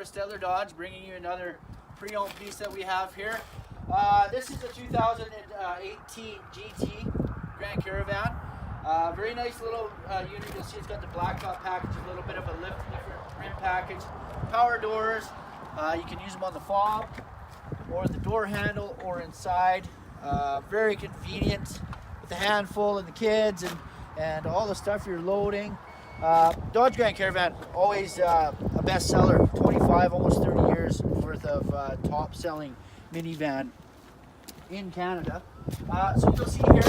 with Stettler Dodge, bringing you another pre-owned piece that we have here. This is a 2018 GT Grand Caravan. Very nice little unit. You'll see it's got the blacktop package, a little bit of a lift, different rim package, power doors. You can use them on the fob or the door handle or inside. Very convenient with the handful and the kids and all the stuff you're loading. Dodge Grand Caravan, always a bestseller, 25, almost 30 years worth of top selling minivan in Canada. So you'll see here,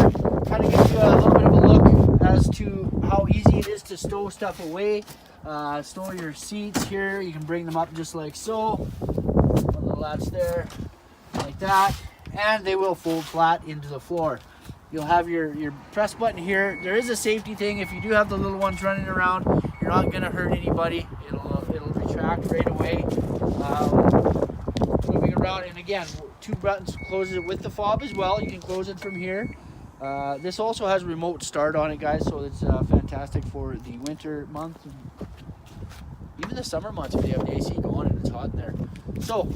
kind of gives you a little bit of a look as to how easy it is to stow stuff away. Store your seats here, you can bring them up just like so. One little latch there, like that, and they will fold flat into the floor. You'll have your press button here. There is a safety thing. If you do have the little ones running around, you're not going to hurt anybody. It'll retract right away. Moving around, and again, two buttons closes it with the fob as well. You can close it from here. This also has remote start on it, guys, so it's fantastic for the winter months, even the summer months if you have the AC going and it's hot in there. So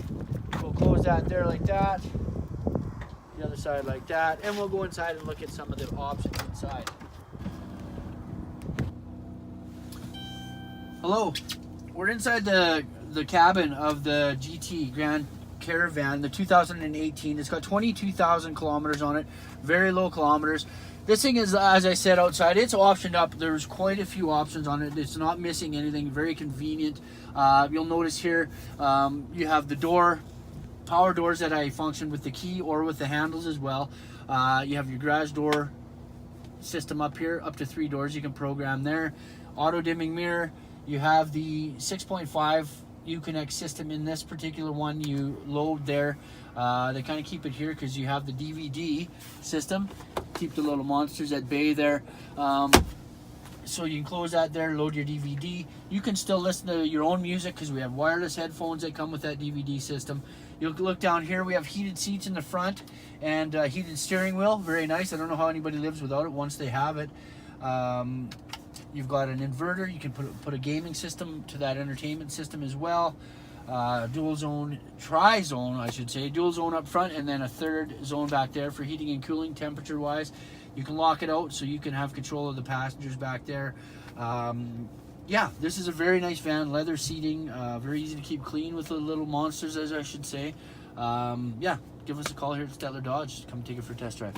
we'll close that there like that. The other side like that, and we'll go inside and look at some of the options inside. Hello, we're inside the cabin of the GT Grand Caravan, the 2018. It's got 22,000 kilometers on it, very low kilometers. This thing is, as I said, outside. It's optioned up. There's quite a few options on it. It's not missing anything. Very convenient. You'll notice here you have the power doors that I function with the key or with the handles as well. You have your garage door system up here, up to 3 doors you can program there. Auto dimming mirror. You have the 6.5 Uconnect system in this particular one. You load there. They kind of keep it here because you have the DVD system. Keep the little monsters at bay there. So you can close that there, load your DVD. You can still listen to your own music because we have wireless headphones that come with that DVD system. You'll look down here, we have heated seats in the front and heated steering wheel. Very nice. I don't know how anybody lives without it once they have it. You've got an inverter. You can put a gaming system to that entertainment system as well. Dual zone, tri-zone I should say, dual zone up front and then a third zone back there for heating and cooling temperature wise. You can lock it out so you can have control of the passengers back there. Yeah, this is a very nice van, leather seating, very easy to keep clean with the little monsters, as I should say. Yeah, give us a call here at Stettler Dodge. Come take it for a test drive.